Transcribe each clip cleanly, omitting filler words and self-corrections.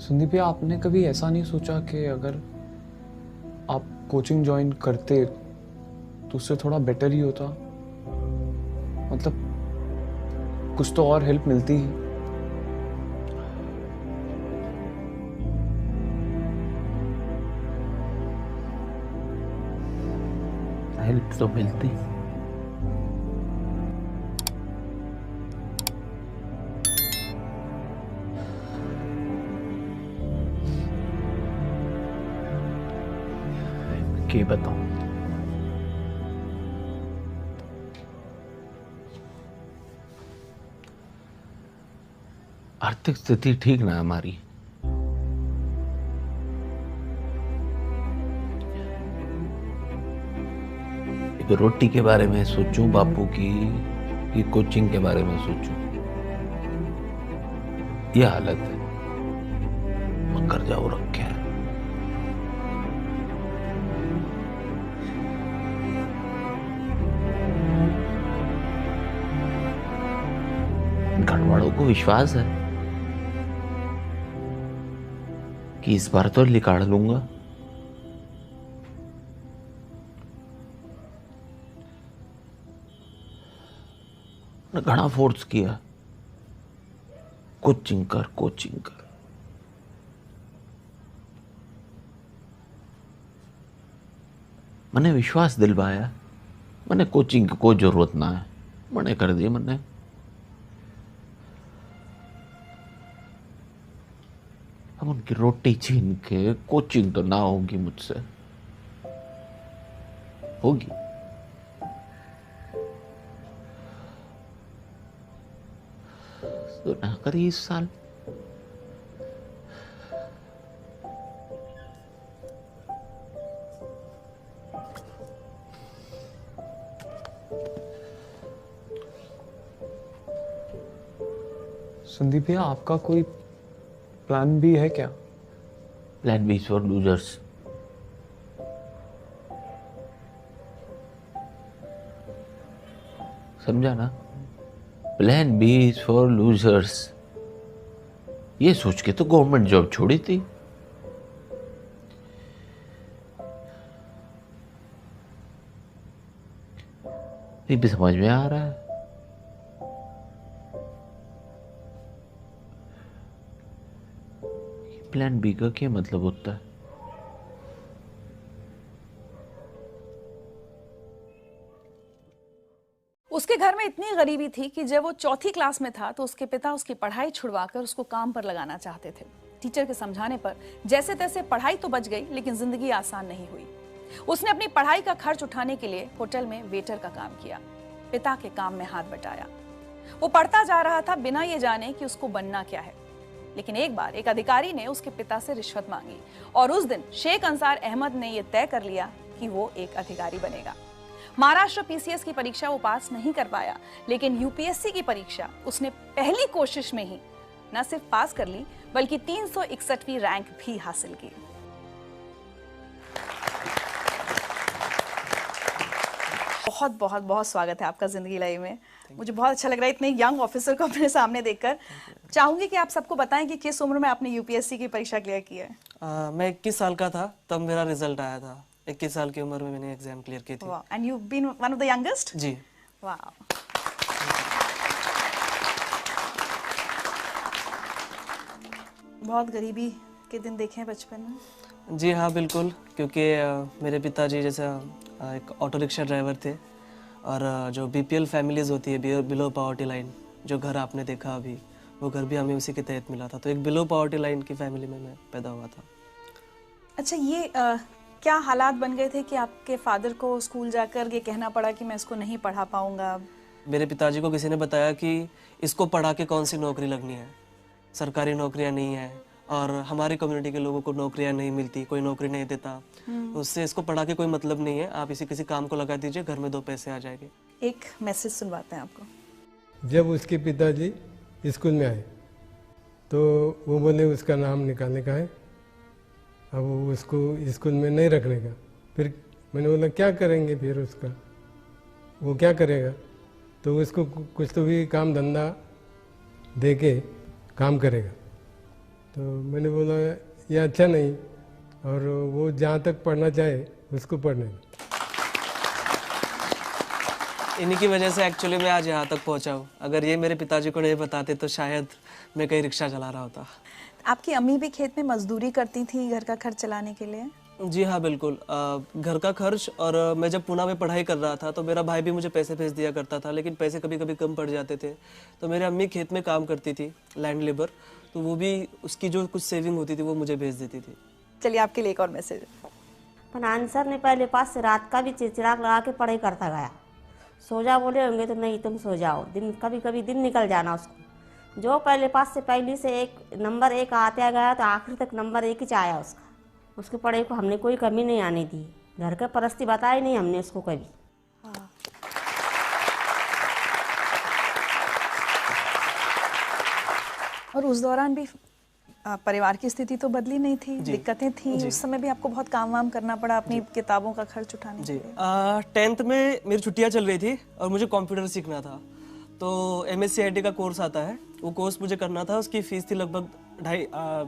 संदीप भैया, आपने कभी ऐसा नहीं सोचा कि अगर आप कोचिंग ज्वाइन करते तो उससे थोड़ा बेटर ही होता? मतलब कुछ तो और हेल्प मिलती ही। हेल्प तो मिलती। क्या बताऊं? आर्थिक स्थिति ठीक ना है हमारी। एक रोटी के बारे में सोचूं बापू की, कि कोचिंग के बारे में सोचूं, यह हालत है। मकर जाओ रखे हैं। घर वालों को विश्वास है कि इस बार तो निकाल लूंगा। घना फोर्स किया, कोचिंग कर कोचिंग कर। मैंने विश्वास दिलवाया, मैंने कोचिंग की कोई जरूरत ना है, मैंने कर दी। मैंने अब उनकी रोटी छीन के कोचिंग तो ना होगी मुझसे, होगी। तो ना करी इस साल। संदीप भैया, आपका कोई प्लान भी है क्या? Plan B for losers. समझा ना? Plan B is for losers. ये सोच के तो गवर्नमेंट जॉब छोड़ी थी। ये भी समझ में आ रहा है। प्लान बी का क्या मतलब होता है? उसके घर में इतनी गरीबी थी कि जब वो चौथी क्लास में था तो उसके पिता उसकी पढ़ाई छुड़वाकर उसको काम पर लगाना चाहते थे। टीचर के समझाने पर जैसे तैसे पढ़ाई तो बच गई, लेकिन जिंदगी आसान नहीं हुई। उसने अपनी पढ़ाई का खर्च उठाने के लिए होटल में वेटर का काम किया, पिता के काम में हाथ बटाया। वो पढ़ता जा रहा था बिना ये जाने कि उसको बनना क्या है। लेकिन एक बार एक अधिकारी ने उसके पिता से रिश्वत मांगी और उस दिन शेख अंसार अहमद ने यह तय कर लिया कि वो एक अधिकारी बनेगा। महाराष्ट्र पीसीएस की परीक्षा वो पास नहीं कर पाया, लेकिन यूपीएससी की परीक्षा उसने पहली कोशिश में ही न सिर्फ पास कर ली, बल्कि 361वीं रैंक भी हासिल की। बहुत बहुत बहुत स्वागत है आपका जिंदगी लाइव में। मुझे बहुत अच्छा लग रहा है इतने यंग ऑफिसर को अपने सामने देखकर। चाहूंगी कि आप सबको बताएं कि किस उम्र में आपने यूपीएससी की परीक्षा क्लियर की है। मैं 21 साल का था तब मेरा रिजल्ट आया था। 21 साल की उम्र में मैंने एग्जाम क्लियर की थी। And you been one of the youngest? जी। वाह। बहुत गरीबी के दिन देखे हैं बचपन में? जी हाँ, बिल्कुल। क्योंकि मेरे पिताजी जैसे एक ऑटो रिक्शा ड्राइवर थे, और जो बीपीएल फैमिलीज होती है, बिलो पॉवर्टी लाइन, जो घर आपने देखा अभी, वो घर भी हमें उसी के तहत मिला था। तो एक बिलो पॉवर्टी लाइन की फैमिली में मैं पैदा हुआ था। अच्छा, ये क्या हालात बन गए थे कि आपके फादर को स्कूल जाकर ये कहना पड़ा कि मैं इसको नहीं पढ़ा पाऊंगा? मेरे पिताजी को किसी ने बताया कि इसको पढ़ा के कौन सी नौकरी लगनी है, सरकारी नौकरियां नहीं है, और हमारी कम्युनिटी के लोगों को नौकरियां नहीं मिलती, कोई नौकरी नहीं देता, तो उससे इसको पढ़ा के कोई मतलब नहीं है, आप इसी किसी काम को लगा दीजिए, घर में 2 पैसे आ जाएंगे। एक मैसेज सुनवाते हैं आपको। जब उसके पिताजी स्कूल में आए तो वो बोले उसका नाम निकालने का है, अब वो उसको स्कूल में नहीं रखने का। फिर मैंने बोला क्या करेंगे फिर उसका, वो क्या करेगा? तो उसको कुछ तो भी काम धंधा दे के काम करेगा। तो मैंने बोला ये अच्छा नहीं, और वो जहाँ तक पढ़ना चाहे उसको पढ़ने दो। इन्हीं की वजह से एक्चुअली मैं आज यहाँ तक पहुँचा हूँ। अगर ये मेरे पिताजी को नहीं बताते तो शायद मैं कहीं रिक्शा चला रहा होता। आपकी अम्मी भी खेत में मजदूरी करती थी घर का खर्च चलाने के लिए? जी हाँ, बिल्कुल। घर का खर्च, और मैं जब पुणे में पढ़ाई कर रहा था तो मेरा भाई भी मुझे पैसे भेज दिया करता था, लेकिन पैसे कभी कभी कम पड़ जाते थे। तो मेरी अम्मी खेत में काम करती थी, लैंड लेबर, तो वो भी उसकी जो कुछ सेविंग होती थी वो मुझे भेज देती थी। चलिए आपके लिए एक और मैसेज। पर आंसर ने पहले पास से रात का भी चिड़चिड़ाक लगा के पढ़ाई करता गया। सो जा बोले होंगे तो नहीं तुम सो जाओ, दिन कभी कभी दिन निकल जाना उसको। जो पहले पास से पहली से एक नंबर 1 आते गया तो आखिर तक नंबर 1 ही आया उसका। उसकी पढ़ाई को हमने कोई कमी नहीं आने दी, घर का परिस्थिति बताई नहीं हमने उसको कभी। और उस दौरान भी परिवार की स्थिति तो बदली नहीं थी, दिक्कतें थी, उस समय भी आपको बहुत काम वाम करना पड़ा अपनी किताबों का खर्च उठाने के लिए। 10th में मेरी छुट्टियां चल रही थी और मुझे कंप्यूटर सीखना था, तो MSc का कोर्स आता है, वो कोर्स मुझे करना था। उसकी फ़ीस थी लगभग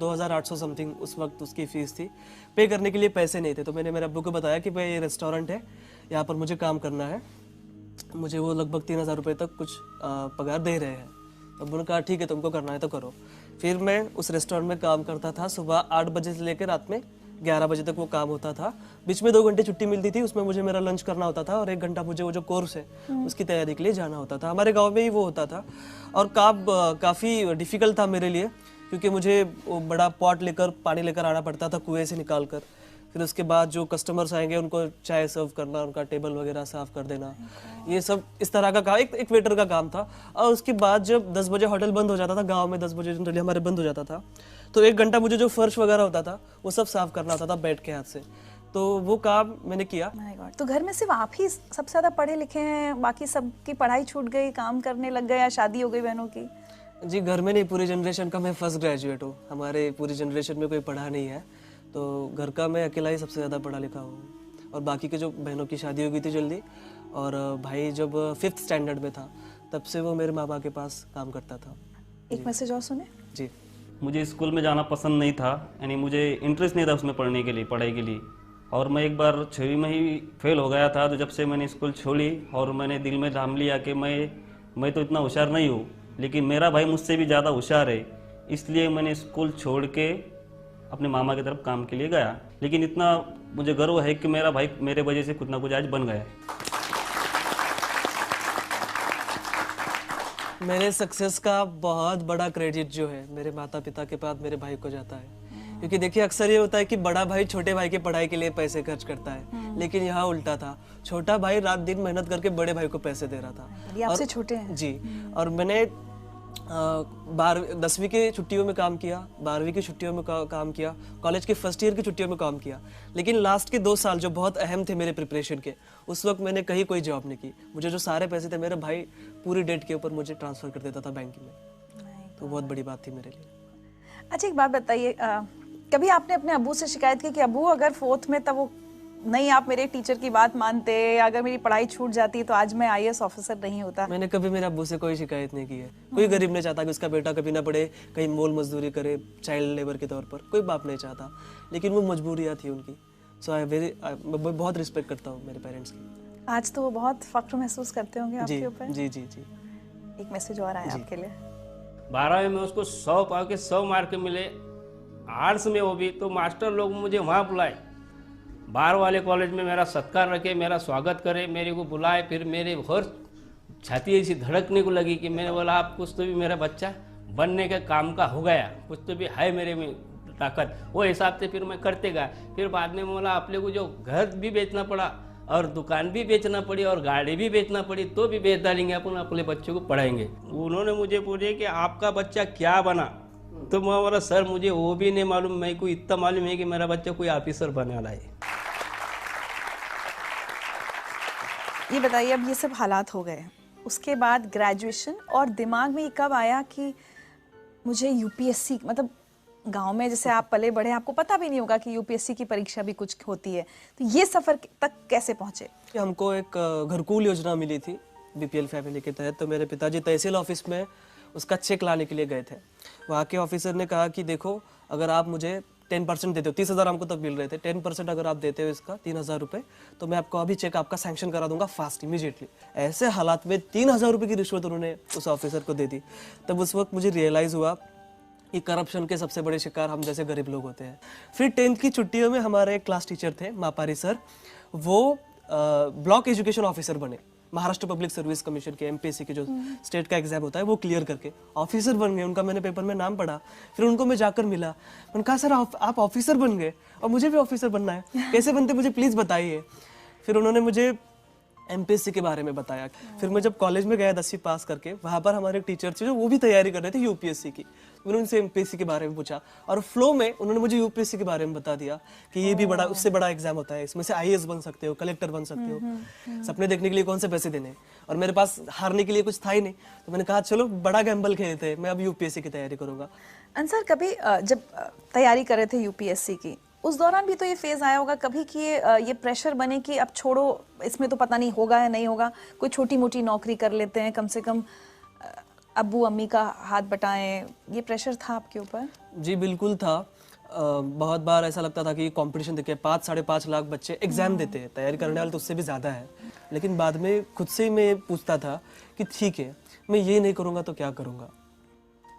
2,800 समथिंग, उस वक्त उसकी फ़ीस थी। पे करने के लिए पैसे नहीं थे, तो मैंने मेरे अब्बू को बताया कि भाई ये रेस्टोरेंट है, यहाँ पर मुझे काम करना है, मुझे वो लगभग 3,000 रुपये तक कुछ पगार दे रहे हैं। तो उन्होंने कहा ठीक है, तुमको करना है तो करो। फिर मैं उस रेस्टोरेंट में काम करता था, सुबह 8 बजे से लेकर रात में 11 बजे तक वो काम होता था। बीच में 2 घंटे छुट्टी मिलती थी, उसमें मुझे मेरा लंच करना होता था और 1 घंटा मुझे वो जो कोर्स है उसकी तैयारी के लिए जाना होता था। हमारे गांव में ही वो होता था और काफ़ी डिफ़िकल्ट था मेरे लिए, क्योंकि मुझे वो बड़ा पॉट लेकर पानी लेकर आना पड़ता था कुएं से निकाल कर। फिर उसके बाद जो कस्टमर्स आएंगे उनको चाय सर्व करना, उनका टेबल वगैरह साफ कर देना, ये सब इस तरह का काम, एक वेटर का काम था। और उसके बाद जब 10 बजे होटल बंद हो जाता था, गांव में 10 बजे जनरली हमारे बंद हो जाता था, तो 1 घंटा मुझे जो फर्श वगैरह होता था वो सब साफ करना होता था बैठ के हाथ से। तो वो काम मैंने किया। My God, तो घर में सिर्फ आप ही सबसे ज़्यादा पढ़े लिखे हैं, बाकी सबकी पढ़ाई छूट गई, काम करने लग गए या शादी हो गई बहनों की? जी, घर में नहीं, पूरी जनरेशन का मैं फर्स्ट ग्रेजुएट हूँ। हमारे पूरी जनरेशन में कोई पढ़ा नहीं है, तो घर का मैं अकेला ही सबसे ज़्यादा पढ़ा लिखा हूँ। और बाकी के जो बहनों की शादी हो गई थी जल्दी, और भाई जब 5th स्टैंडर्ड में था तब से वो मेरे माँ बाप के पास काम करता था। एक मैसेज और सुने। जी, मुझे स्कूल में जाना पसंद नहीं था, यानी मुझे इंटरेस्ट नहीं था उसमें पढ़ने के लिए, पढ़ाई के लिए। और मैं एक बार 6वीं में ही फेल हो गया था। तो जब से मैंने स्कूल छोड़ी और मैंने दिल में ठान लिया कि मैं तो इतना होशियार नहीं हूँ, लेकिन मेरा भाई मुझसे भी ज़्यादा होशियार है, इसलिए मैंने स्कूल छोड़ के अपने मामा की तरफ काम के लिए गया। लेकिन इतना मुझे गर्व है कि मेरा भाई मेरे वजह से कुछ ना कुछ आज बन गया। मेरे सक्सेस का बहुत बड़ा क्रेडिट जो है मेरे माता पिता के बाद मेरे भाई को जाता है। क्योंकि देखिए अक्सर ये होता है कि बड़ा भाई छोटे भाई की पढ़ाई के लिए पैसे खर्च करता है, लेकिन यहाँ उल्टा था। छोटा भाई रात दिन मेहनत करके बड़े भाई को पैसे दे रहा था। ये आपसे छोटे हैं? जी। और मैंने 10वीं की छुट्टियों में काम किया, 12वीं की छुट्टियों में काम किया, कॉलेज के फर्स्ट ईयर की छुट्टियों में काम किया। लेकिन लास्ट के 2 साल जो बहुत अहम थे मेरे प्रिपरेशन के, उस वक्त मैंने कहीं कोई जॉब नहीं की। मुझे जो सारे पैसे थे मेरे भाई पूरी डेट के ऊपर मुझे ट्रांसफ़र कर देता था बैंक में। तो बहुत बड़ी बात थी मेरे लिए। अच्छा एक बात बताइए, कभी आपने अपने अब्बू से शिकायत की कि अब्बू अगर 4th में तब वो नहीं आप मेरे टीचर की बात मानते, अगर मेरी पढ़ाई छूट जाती तो आज मैं IAS ऑफिसर नहीं होता? मैंने कभी मेरे अब्बू से कोई शिकायत नहीं की है। कोई गरीब नहीं चाहता कि उसका बेटा कभी ना पढ़े, कहीं मोल मजदूरी करे चाइल्ड लेबर के तौर पर, कोई बाप नहीं चाहता। लेकिन वो मजबूरियाँ थी उनकी। सो मैं बहुत रिस्पेक्ट करता हूँ मेरे पेरेंट्स की। आज तो वो बहुत फख्र महसूस करते होंगे आपके ऊपर। जी जी जी। एक मैसेज और आया आपके लिए। 12वीं में उसको 100 पाव के 100 मार्क मिले, आर्ट्स में वो भी, तो मास्टर लोग मुझे वहाँ बुलाए, बाहर वाले कॉलेज में मेरा सत्कार रखे, मेरा स्वागत करे, मेरे को बुलाए। फिर मेरे और छाती ऐसी धड़कने को लगी कि मैंने बोला आप कुछ तो भी मेरा बच्चा बनने के काम का हो गया, कुछ तो भी है मेरे में ताकत। वो हिसाब से फिर मैं करते गया। फिर बाद में बोला अपने को जो घर भी बेचना पड़ा और दुकान भी बेचना पड़ी और गाड़ी भी बेचना पड़ी तो भी बेच डालेंगे, अपन अपने बच्चों को पढ़ाएंगे। उन्होंने मुझे पूछे कि आपका बच्चा क्या बना, तो मैं बोला सर मुझे वो भी नहीं मालूम, मेरे को इतना मालूम है कि मेरा बच्चा कोई ऑफिसर बनने वाला है। ये बताइए, अब ये सब हालात हो गए, उसके बाद ग्रेजुएशन, और दिमाग में ये कब आया कि मुझे UPSC, मतलब गांव में जैसे आप पले बढ़े, आपको पता भी नहीं होगा कि UPSC की परीक्षा भी कुछ होती है, तो ये सफ़र तक कैसे पहुँचे? हमको एक घरकुल योजना मिली थी BPL फैमिली के तहत। तो मेरे पिताजी तहसील ऑफिस में उसका चेक लाने के लिए गए थे। वहाँ के ऑफिसर ने कहा कि देखो अगर आप मुझे 10% देते हो, 30,000 हमको तब मिल रहे थे, 10% अगर आप देते हो इसका 3,000 रुपये, तो मैं आपको अभी चेक आपका सैंक्शन करा दूंगा फास्ट इमीडिएटली। ऐसे हालात में 3,000 रुपये की रिश्वत उन्होंने उस ऑफिसर को दे दी। तब उस वक्त मुझे रियलाइज़ हुआ कि करप्शन के सबसे बड़े शिकार हम जैसे गरीब लोग होते हैं। फिर 10th की छुट्टियों में हमारे एक क्लास टीचर थे मापारी सर, वो ब्लॉक एजुकेशन ऑफिसर बने, महाराष्ट्र पब्लिक सर्विस कमीशन के एमपीएससी के जो स्टेट का एग्जाम होता है वो क्लियर करके ऑफिसर बन गए। उनका मैंने पेपर में नाम पढ़ा, फिर उनको मैं जाकर मिला, मैंने कहा सर आप ऑफिसर बन गए और मुझे भी ऑफिसर बनना है, कैसे बनते मुझे प्लीज़ बताइए। फिर उन्होंने मुझे एमपीएससी के बारे में बताया। फिर मैं जब कॉलेज में गया 10वीं पास करके, वहाँ पर हमारे टीचर थे जो वो भी तैयारी कर रहे थे यूपीएससी की। मैंने उनसे एमपीएससी के बारे में पूछा और फ्लो में उन्होंने मुझे यूपीएससी के बारे में बता दिया कि ये भी बड़ा, उससे बड़ा एग्जाम होता है, इसमें से आईएएस बन सकते हो, कलेक्टर बन सकते हो। सपने देखने के लिए कौन से पैसे देने, और मेरे पास हारने के लिए कुछ था ही नहीं, तो मैंने कहा चलो बड़ा गैम्बल खेलते हैं, मैं अब यूपीएससी की तैयारी करूंगा। अंसर, कभी जब तैयारी कर रहे थे यूपीएससी की, उस दौरान भी तो ये फेज आया होगा कभी कि ये प्रेशर बने कि अब छोड़ो, इसमें तो पता नहीं होगा या नहीं होगा, कोई छोटी मोटी नौकरी कर लेते हैं, कम से कम अब्बू अम्मी का हाथ बटाएं, ये प्रेशर था आपके ऊपर? जी बिल्कुल था। बहुत बार ऐसा लगता था कि कंपटीशन देखिए 5-5.5 लाख बच्चे एग्जाम देते हैं, तैयारी करने वाले तो उससे भी ज़्यादा है। लेकिन बाद में खुद से ही मैं पूछता था कि ठीक है, मैं ये नहीं करूँगा तो क्या करूँगा,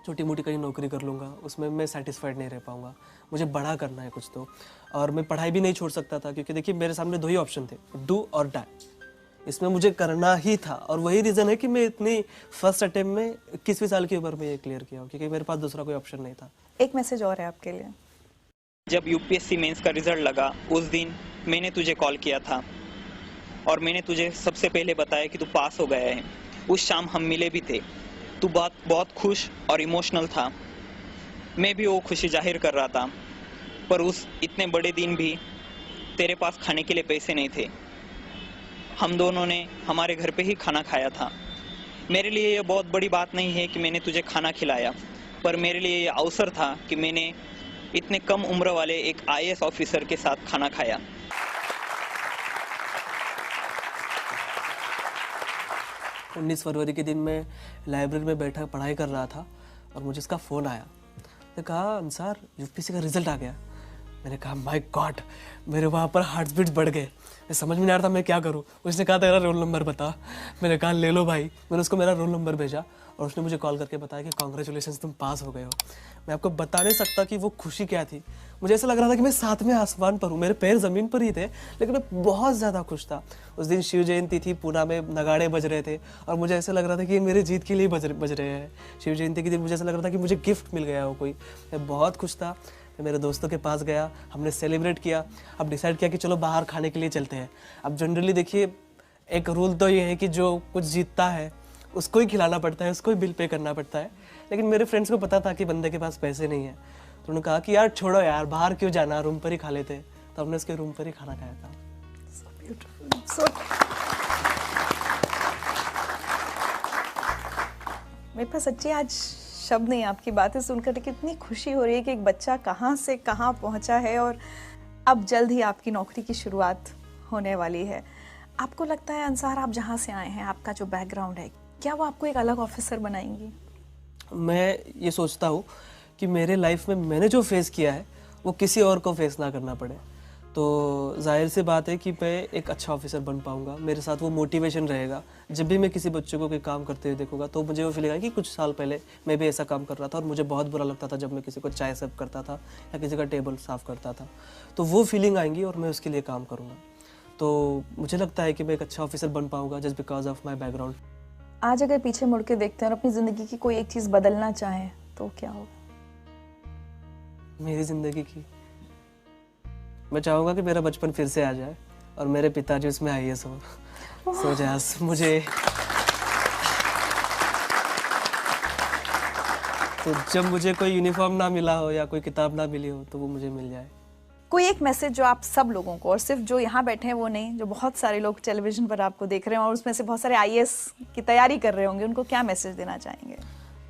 छोटी मोटी कहीं नौकरी कर लूँगा, उसमें मैं सेटिस्फाइड नहीं रह पाऊँगा, मुझे बड़ा करना है कुछ तो। और मैं पढ़ाई भी नहीं छोड़ सकता था, क्योंकि देखिए मेरे सामने 2 ही ऑप्शन थे, डू और डाई। इसमें मुझे करना ही था, और वही रीज़न है कि मैं इतनी फर्स्ट अटेम्प्ट में 21वीं साल की उम्र में ये क्लियर किया, क्योंकि मेरे पास दूसरा कोई ऑप्शन नहीं था। एक मैसेज और है आपके लिए। जब यूपीएससी मेंस का रिजल्ट लगा उस दिन मैंने तुझे कॉल किया था और मैंने तुझे सबसे पहले बताया कि तू पास हो गया है। उस शाम हम मिले भी थे, तू बहुत खुश और इमोशनल था, मैं भी वो खुशी जाहिर कर रहा था। पर उस इतने बड़े दिन भी तेरे पास खाने के लिए पैसे नहीं थे। हम दोनों ने हमारे घर पे ही खाना खाया था। मेरे लिए ये बहुत बड़ी बात नहीं है कि मैंने तुझे खाना खिलाया, पर मेरे लिए ये अवसर था कि मैंने इतने कम उम्र वाले एक आईएएस ऑफिसर के साथ खाना खाया। 19 फरवरी के दिन मैं लाइब्रेरी में बैठा पढ़ाई कर रहा था और मुझे इसका फ़ोन आया। मैंने कहा अंसार, यूपीएससी का रिजल्ट आ गया। मैंने कहा माय गॉड, मेरे वहाँ पर हार्ट बीट्स बढ़ गए, मैं समझ में नहीं आ रहा था मैं क्या करूँ। उसने कहा तेरा रोल नंबर बता। मैंने कहा ले लो भाई। मैंने उसको मेरा रोल नंबर भेजा और उसने मुझे कॉल करके बताया कि कॉन्ग्रेचुलेशंस, तुम पास हो गए हो। मैं आपको बता नहीं सकता कि वो खुशी क्या थी। मुझे ऐसा लग रहा था कि मैं 7वें आसमान पर हूँ, मेरे पैर ज़मीन पर ही थे, लेकिन मैं बहुत ज़्यादा खुश था। उस दिन शिव जयंती थी, पूना में नगाड़े बज रहे थे और मुझे ऐसा लग रहा था कि ये मेरे जीत के लिए बज रहे हैं। शिव जयंती के दिन मुझे ऐसा लग रहा था कि मुझे गिफ्ट मिल गया हो कोई। मैं बहुत खुश था। मैं मेरे दोस्तों के पास गया, हमने सेलिब्रेट किया। अब डिसाइड किया कि चलो बाहर खाने के लिए चलते हैं। अब जनरली देखिए एक रूल तो ये है कि जो कुछ जीतता है उसको ही खिलाना पड़ता है, उसको ही बिल पे करना पड़ता है। लेकिन मेरे फ्रेंड्स को पता था कि बंदे के पास पैसे नहीं है, तो उन्होंने कहा कि यार छोड़ो यार, बाहर क्यों जाना, रूम पर ही खा लेते। तो हमने उसके रूम पर ही खाना खाया था। मेरे पास सच्ची आज शब्द नहीं, आपकी बातें सुनकर कितनी खुशी हो रही है कि एक बच्चा कहाँ से कहाँ पहुँचा है और अब जल्द ही आपकी नौकरी की शुरुआत होने वाली है। आपको लगता है अंसार, आप जहाँ से आए हैं, आपका जो बैकग्राउंड है, क्या वो आपको एक अलग ऑफिसर बनाएंगी? मैं ये सोचता हूँ कि मेरे लाइफ में मैंने जो फेस किया है वो किसी और को फेस ना करना पड़े। तो जाहिर सी बात है कि मैं एक अच्छा ऑफिसर बन पाऊँगा, मेरे साथ वो मोटिवेशन रहेगा। जब भी मैं किसी बच्चे को कोई काम करते हुए देखूंगा तो मुझे वो फीलिंग आएगी कि कुछ साल पहले मैं भी ऐसा काम कर रहा था और मुझे बहुत बुरा लगता था जब मैं किसी को चाय सर्व करता था या किसी का टेबल साफ़ करता था। तो वो फीलिंग आएंगी और मैं उसके लिए काम करूँगा। तो मुझे लगता है कि मैं एक अच्छा ऑफिसर बन पाऊँगा just because of my background. आज अगर पीछे मुड़ के देखते हैं और अपनी ज़िंदगी की कोई एक चीज़ बदलना चाहें तो क्या होगा? मेरी ज़िंदगी की मैं चाहूँगा कि मेरा बचपन फिर से आ जाए और मेरे पिताजी उसमें आईएएस हो। सो जैस मुझे तो जब मुझे कोई यूनिफॉर्म ना मिला हो या कोई किताब ना मिली हो तो वो मुझे मिल जाए। कोई एक मैसेज जो आप सब लोगों को, और सिर्फ जो यहाँ बैठे हैं वो नहीं, जो बहुत सारे लोग टेलीविजन पर आपको देख रहे हैं और उसमें से बहुत सारे आईएएस की तैयारी कर रहे होंगे, उनको क्या मैसेज देना चाहेंगे?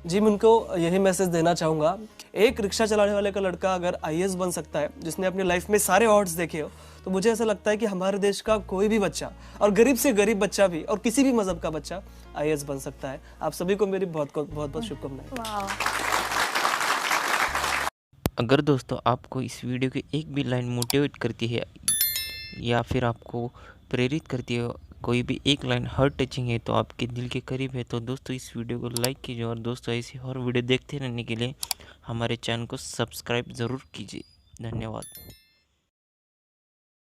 जी, मैं उनको यही मैसेज देना चाहूँगा, एक रिक्शा चलाने वाले का लड़का अगर आईएएस बन सकता है, जिसने अपनी लाइफ में सारे ऑड्स देखे हो, तो मुझे ऐसा लगता है कि हमारे देश का कोई भी बच्चा, और गरीब से गरीब बच्चा भी, और किसी भी मजहब का बच्चा आईएएस बन सकता है। आप सभी को मेरी बहुत बहुत शुभकामनाएं। अगर दोस्तों आपको इस वीडियो की एक भी लाइन मोटिवेट करती है या फिर आपको प्रेरित करती है, कोई भी एक लाइन हार्ट टचिंग है, तो आपके दिल के करीब है, तो दोस्तों इस वीडियो को लाइक कीजिए और दोस्तों ऐसी और वीडियो देखते रहने के लिए हमारे चैनल को सब्सक्राइब ज़रूर कीजिए। धन्यवाद।